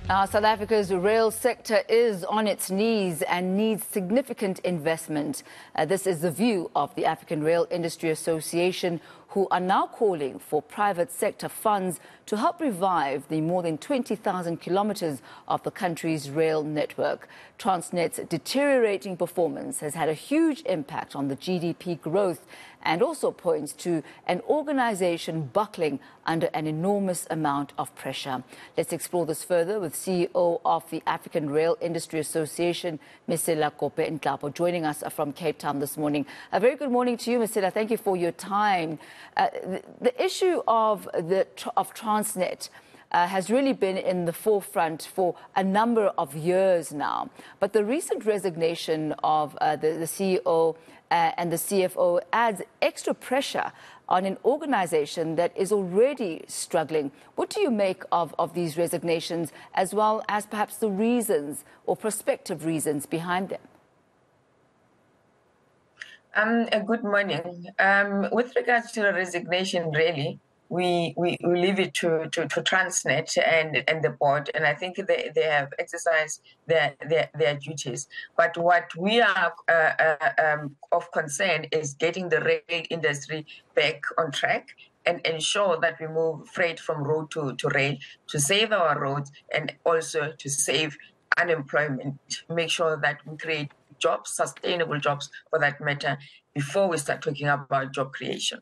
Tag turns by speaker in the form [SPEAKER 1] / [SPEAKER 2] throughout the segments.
[SPEAKER 1] South Africa's rail sector is on its knees and needs significant investment. This is the view of the African Rail Industry Association, who are now calling for private sector funds to help revive the more than 20,000 kilometers of the country's rail network. Transnet's deteriorating performance has had a huge impact on the GDP growth and also points to an organization buckling under an enormous amount of pressure. Let's explore this further with CEO of the African Rail Industry Association, Mesela Kope-Nhlapo, joining us from Cape Town this morning. A very good morning to you, Mesela. Thank you for your time. The issue of Transnet has really been in the forefront for a number of years now. But the recent resignation of the CEO and the CFO adds extra pressure on an organization that is already struggling. What do you make of these resignations, as well as perhaps the reasons or prospective reasons behind them?
[SPEAKER 2] Good morning. With regards to the resignation, really, we leave it to Transnet and the board, and I think they have exercised their duties. But what we are of concern is getting the rail industry back on track and ensure that we move freight from road to rail to save our roads and also to save unemployment, make sure that we create jobs, sustainable jobs for that matter, before we start talking about job creation.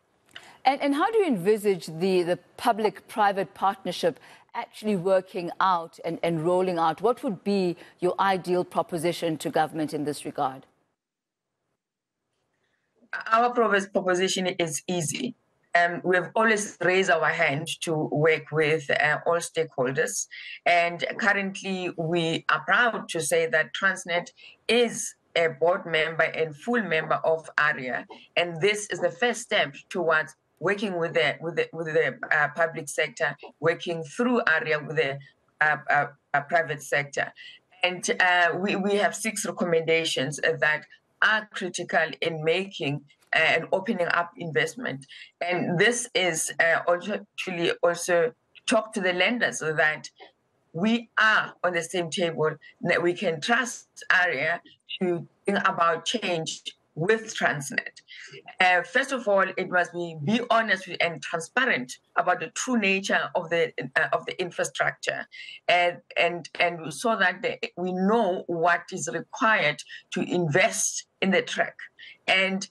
[SPEAKER 1] And how do you envisage the public-private partnership actually working out and rolling out? What would be your ideal proposition to government in this regard?
[SPEAKER 2] Our proposition is easy. We've always raised our hand to work with all stakeholders. And currently, we are proud to say that Transnet is a board member and full member of ARIA. And this is the first step towards working with the public sector, working through ARIA with the private sector. And we have 6 recommendations that are critical in making and opening up investment. And this is also talk to the lenders so that we are on the same table, that we can trust ARIA to think about change with Transnet. First of all, it must be honest and transparent about the true nature of the infrastructure, and so that we know what is required to invest in the track. And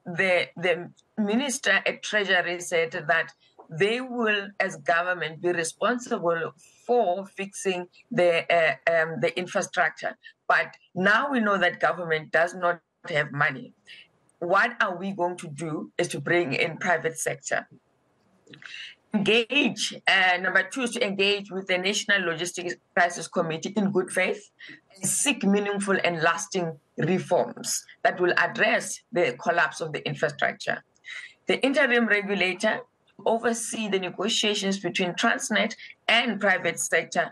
[SPEAKER 2] the minister at Treasury said that they will, as government, be responsible for fixing the infrastructure. But now we know that government does not have money. What are we going to do is to bring in private sector. Engage, number 2 is to engage with the National Logistics Crisis Committee in good faith and seek meaningful and lasting reforms that will address the collapse of the infrastructure. The interim regulator oversee the negotiations between Transnet and private sector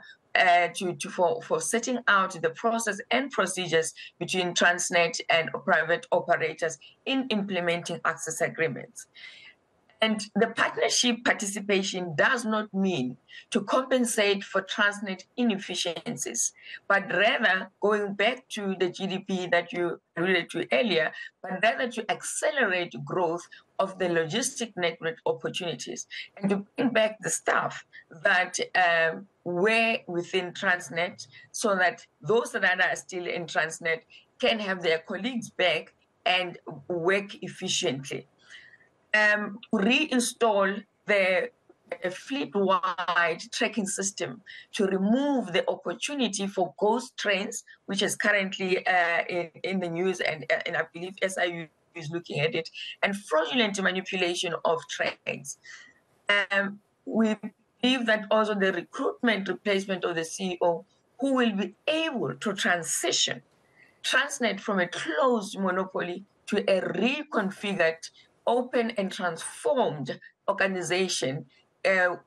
[SPEAKER 2] for setting out the process and procedures between Transnet and private operators in implementing access agreements. And the partnership participation does not mean to compensate for Transnet inefficiencies, but rather going back to the GDP that you alluded to earlier, but rather to accelerate growth of the logistic network opportunities and to bring back the staff that were within Transnet, so that those that are still in Transnet can have their colleagues back and work efficiently. Reinstall the fleet-wide tracking system to remove the opportunity for ghost trains, which is currently in the news, and I believe SIU is looking at it, and fraudulent manipulation of trains. We believe that also the recruitment replacement of the CEO, who will be able to transition Transnet from a closed monopoly to a reconfigured, open and transformed organization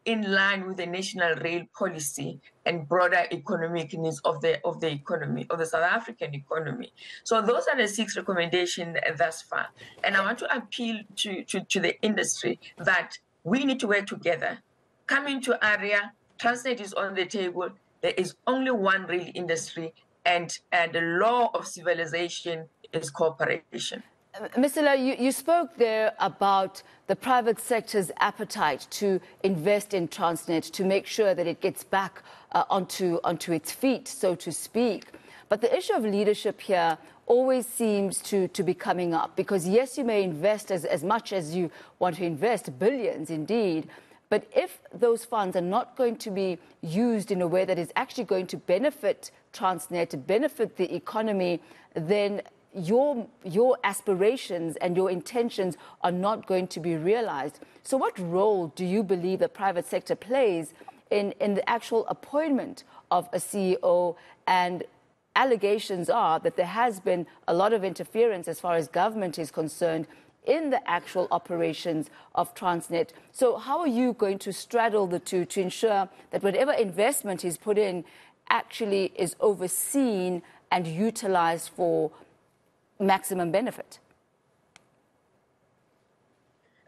[SPEAKER 2] in line with the national rail policy and broader economic needs of the economy, of the South African economy. So those are the 6 recommendations thus far. And I want to appeal to the industry that we need to work together. Come into ARIA, Transnet is on the table, There is only one real industry, and the law of civilization is cooperation.
[SPEAKER 1] Mesela, you spoke there about the private sector's appetite to invest in Transnet, to make sure that it gets back onto its feet, so to speak. But the issue of leadership here always seems to be coming up, because yes, you may invest as much as you want to invest, billions indeed, but if those funds are not going to be used in a way that is actually going to benefit Transnet, to benefit the economy, then your aspirations and your intentions are not going to be realized. So what role do you believe the private sector plays in the actual appointment of a CEO? And allegations are that there has been a lot of interference as far as government is concerned in the actual operations of Transnet. So how are you going to straddle the two to ensure that whatever investment is put in actually is overseen and utilized for maximum benefit?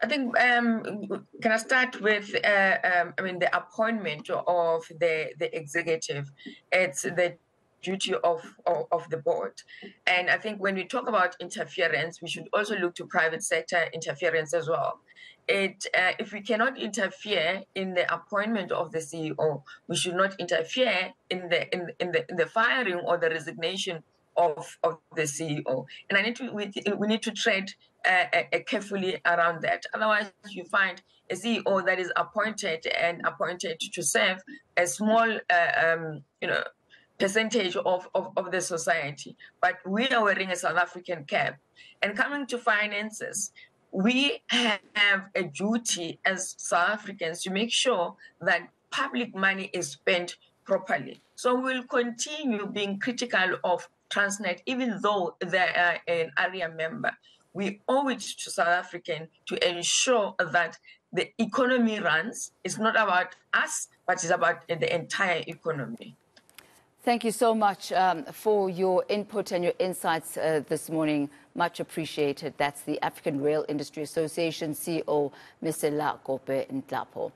[SPEAKER 2] I think, can I start with, the appointment of the executive? It's the duty of the board. And I think when we talk about interference, we should also look to private sector interference as well. If we cannot interfere in the appointment of the CEO, we should not interfere in the firing or the resignation of the CEO. And we need to tread carefully around that. Otherwise, you find a CEO that is appointed to serve a small, percentage of the society. But we are wearing a South African cap. And coming to finances, we have a duty as South Africans to make sure that public money is spent properly. So we'll continue being critical of Transnet, even though they are an area member. We owe it to South African to ensure that the economy runs. It's not about us, but it's about the entire economy.
[SPEAKER 1] Thank you so much for your input and your insights this morning. Much appreciated. That's the African Rail Industry Association CEO, Mesela Kope-Nhlapo.